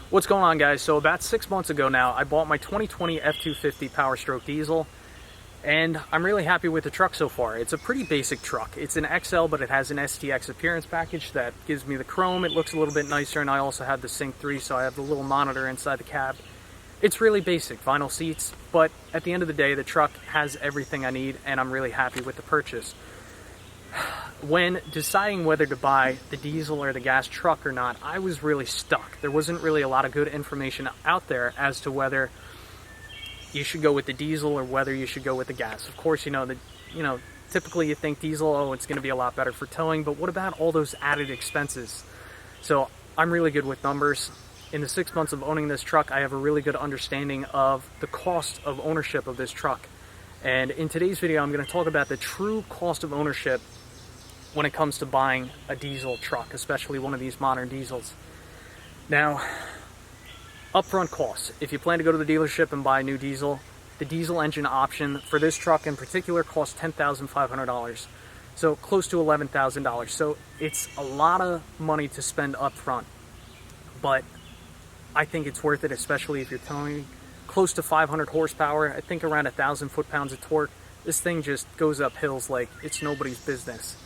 What's going on, guys? So about 6 months ago now, I bought my 2020 F250 Power Stroke diesel, and I'm really happy with the truck so far. It's a pretty basic truck. It's an XL, but it has an STX appearance package that gives me the chrome. It looks a little bit nicer, and I also have the Sync 3, so I have the little monitor inside the cab. It's really basic, vinyl seats, but at the end of the day, the truck has everything I need, and I'm really happy with the purchase. When deciding whether to buy the diesel or the gas truck or not, I was really stuck. There wasn't really a lot of good information out there as to whether you should go with the diesel or whether you should go with the gas. Of course, typically you think diesel, oh, it's going to be a lot better for towing, but what about all those added expenses? So I'm really good with numbers. In the 6 months of owning this truck, I have a really good understanding of the cost of ownership of this truck. And in today's video, I'm going to talk about the true cost of ownership when it comes to buying a diesel truck, especially one of these modern diesels. Now, upfront costs. If you plan to go to the dealership and buy a new diesel, the diesel engine option for this truck in particular costs $10,500. So close to $11,000. So it's a lot of money to spend upfront. But I think it's worth it, especially if you're towing close to 500 horsepower. I think around 1,000 foot-pounds of torque. This thing just goes up hills like it's nobody's business.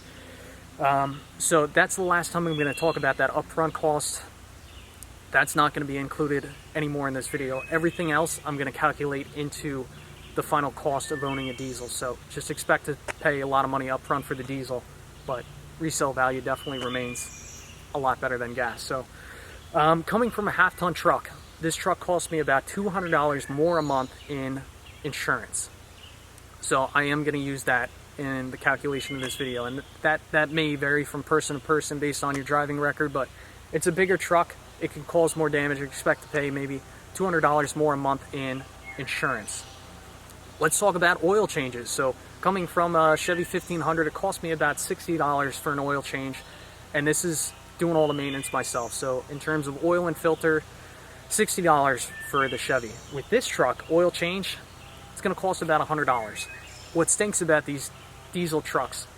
So that's the last time I'm going to talk about that upfront cost. That's not going to be included anymore in this video. Everything else I'm going to calculate into the final cost of owning a diesel. So just expect to pay a lot of money upfront for the diesel, but resale value definitely remains a lot better than gas. So coming from a half-ton truck, this truck cost me about $200 more a month in insurance. So I am going to use that in the calculation of this video, and that may vary from person to person based on your driving record, but it's a bigger truck. It can cause more damage. You expect to pay maybe $200 more a month in insurance. Let's talk about oil changes. So coming from a Chevy 1500, it cost me about $60 for an oil change, and this is doing all the maintenance myself. So in terms of oil and filter, $60 for the Chevy. With this truck, oil change, it's going to cost about $100. What stinks about these diesel trucks,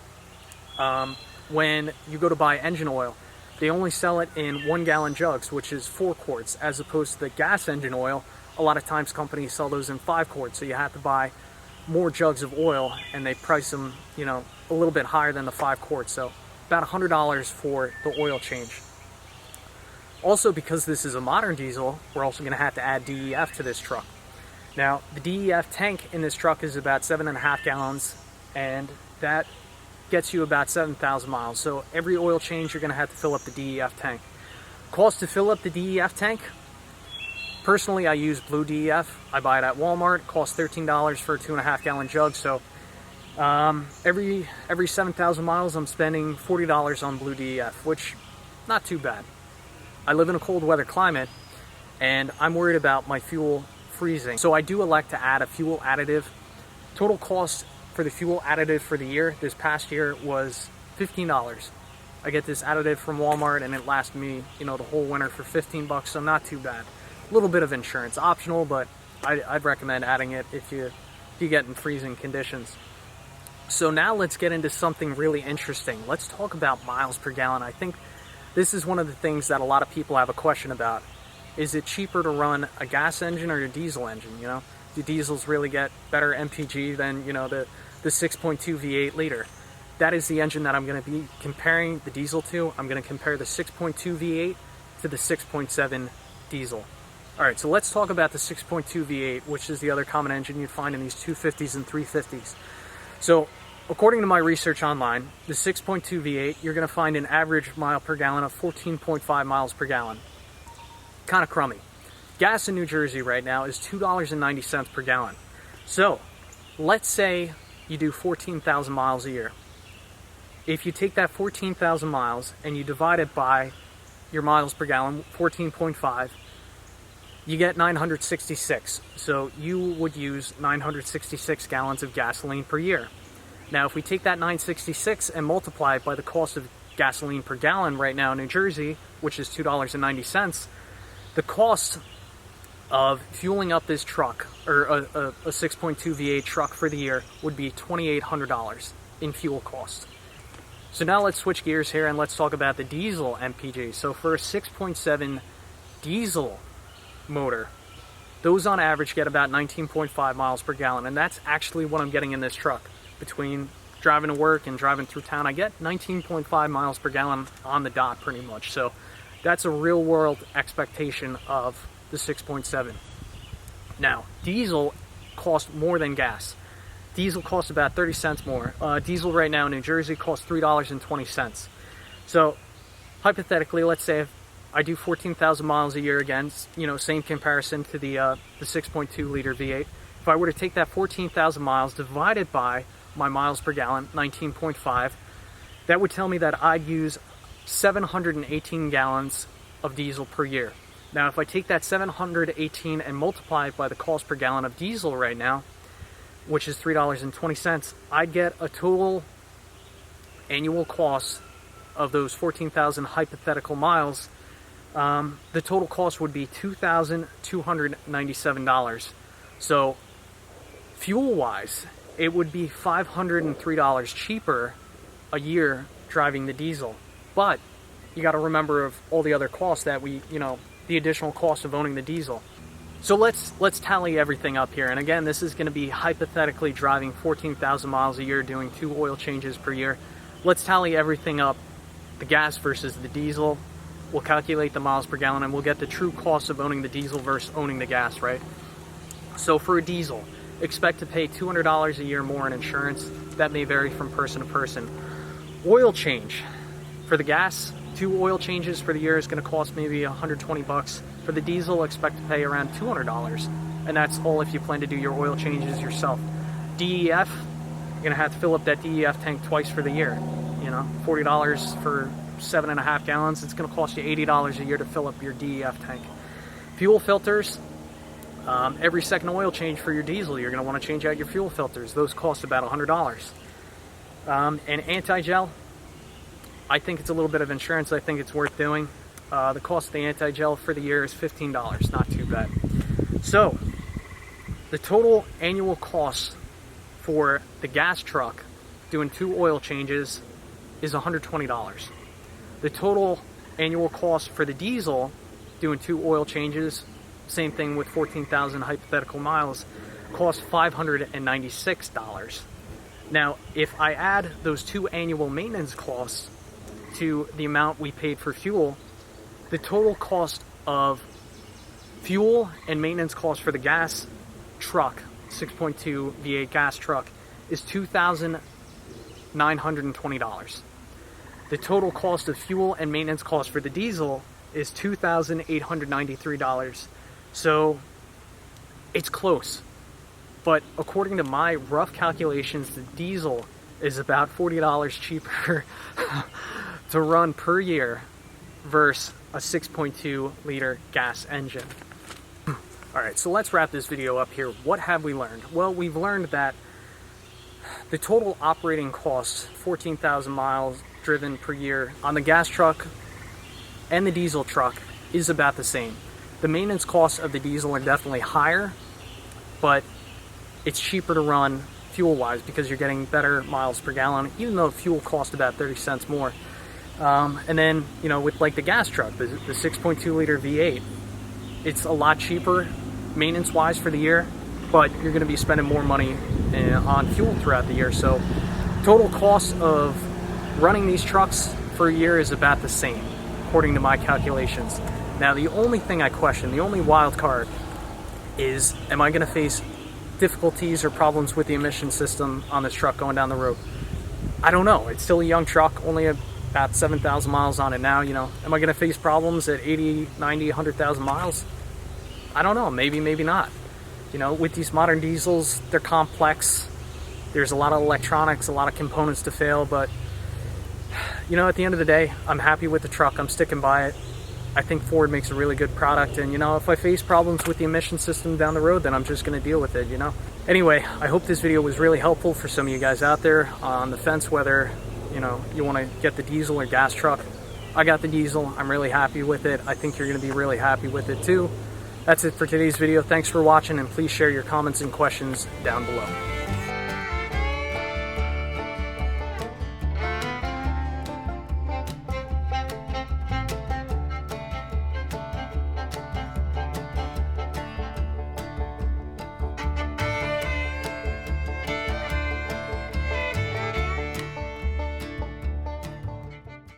when you go to buy engine oil, they only sell it in 1 gallon jugs, which is 4 quarts, as opposed to the gas engine oil. A lot of times companies sell those in 5 quarts, so you have to buy more jugs of oil, and they price them, a little bit higher than the 5 quarts. So about $100 for the oil change. Also, because this is a modern diesel, we're also going to have to add DEF to this truck. Now, the DEF tank in this truck is about 7.5 gallons, and that gets you about 7,000 miles. So every oil change, you're going to have to fill up the DEF tank. Cost to fill up the DEF tank? Personally, I use blue DEF. I buy it at Walmart. It costs $13 for a 2.5 gallon jug. So every 7,000 miles, I'm spending $40 on blue DEF, which not too bad. I live in a cold weather climate, and I'm worried about my fuel freezing. So I do elect to add a fuel additive. Total cost for the fuel additive for the year, this past year, was $15. I get this additive from Walmart, and it lasts me, the whole winter for $15, so not too bad. A little bit of insurance, optional, but I'd recommend adding it if you get in freezing conditions. So now let's get into something really interesting. Let's talk about miles per gallon. I think this is one of the things that a lot of people have a question about. Is it cheaper to run a gas engine or a diesel engine? Do diesels really get better MPG than, the 6.2 V8 liter? That is the engine that I'm going to be comparing the diesel to. I'm going to compare the 6.2 V8 to the 6.7 diesel. All right, so let's talk about the 6.2 V8, which is the other common engine you'd find in these 250s and 350s. So according to my research online, the 6.2 V8, you're going to find an average mile per gallon of 14.5 miles per gallon. Kind of crummy. Gas in New Jersey right now is $2.90 per gallon. So let's say you do 14,000 miles a year. If you take that 14,000 miles and you divide it by your miles per gallon, 14.5, you get 966. So you would use 966 gallons of gasoline per year. Now, if we take that 966 and multiply it by the cost of gasoline per gallon right now in New Jersey, which is $2.90, the cost of fueling up this truck, or a 6.2 V8 truck for the year, would be $2,800 in fuel cost. So now let's switch gears here and let's talk about the diesel MPG. So for a 6.7 diesel motor, those on average get about 19.5 miles per gallon, and that's actually what I'm getting in this truck. Between driving to work and driving through town, I get 19.5 miles per gallon on the dot pretty much. So that's a real world expectation of the 6.7. Now, diesel costs more than gas. Diesel costs about 30 cents more. Diesel right now in New Jersey costs $3.20. So hypothetically, let's say if I do 14,000 miles a year again, you know, same comparison to the 6.2 liter V8. If I were to take that 14,000 miles divided by my miles per gallon, 19.5, that would tell me that I'd use 718 gallons of diesel per year. Now, if I take that 718 and multiply it by the cost per gallon of diesel right now, which is $3.20, I'd get a total annual cost of those 14,000 hypothetical miles. The total cost would be $2,297. So fuel-wise, it would be $503 cheaper a year driving the diesel. But you got to remember of all the other costs that the additional cost of owning the diesel. So let's tally everything up here. And again, this is going to be hypothetically driving 14,000 miles a year, doing 2 oil changes per year. Let's tally everything up, the gas versus the diesel. We'll calculate the miles per gallon, and we'll get the true cost of owning the diesel versus owning the gas, right? So for a diesel, expect to pay $200 a year more in insurance. That may vary from person to person. Oil change. For the gas, 2 oil changes for the year is going to cost maybe $120. For the diesel, expect to pay around $200. And that's all if you plan to do your oil changes yourself. DEF, you're going to have to fill up that DEF tank twice for the year. You know, $40 for 7.5 gallons. It's going to cost you $80 a year to fill up your DEF tank. Fuel filters, every second oil change for your diesel, you're going to want to change out your fuel filters. Those cost about $100. And anti-gel, I think it's a little bit of insurance. I think it's worth doing. The cost of the anti-gel for the year is $15. Not too bad. So the total annual cost for the gas truck doing 2 oil changes is $120. The total annual cost for the diesel doing 2 oil changes, same thing with 14,000 hypothetical miles, costs $596. Now, if I add those 2 annual maintenance costs to the amount we paid for fuel, the total cost of fuel and maintenance costs for the gas truck, 6.2 V8 gas truck, is $2,920. The total cost of fuel and maintenance costs for the diesel is $2,893. So it's close. But according to my rough calculations, the diesel is about $40 cheaper to run per year versus a 6.2 liter gas engine. Alright, so let's wrap this video up here. What have we learned? Well, we've learned that the total operating cost, 14,000 miles driven per year on the gas truck and the diesel truck, is about the same. The maintenance costs of the diesel are definitely higher, but it's cheaper to run fuel-wise because you're getting better miles per gallon, even though fuel costs about 30 cents more. And then, with like the gas truck, the 6.2 liter V8, it's a lot cheaper maintenance-wise for the year, but you're going to be spending more money on fuel throughout the year. So total cost of running these trucks for a year is about the same, according to my calculations. Now, the only thing I question, the only wild card, is am I going to face difficulties or problems with the emission system on this truck going down the road? I don't know. It's still a young truck, only about 7,000 miles on it now. Am I going to face problems at 80, 90, 100,000 miles? I don't know. Maybe, maybe not. With these modern diesels, they're complex. There's a lot of electronics, a lot of components to fail, but at the end of the day, I'm happy with the truck. I'm sticking by it. I think Ford makes a really good product, and if I face problems with the emission system down the road, then I'm just going to deal with it. Anyway, I hope this video was really helpful for some of you guys out there on the fence whether you want to get the diesel or gas truck. I got the diesel. I'm really happy with it. I think you're going to be really happy with it too. That's it for today's video. Thanks for watching, and please share your comments and questions down below.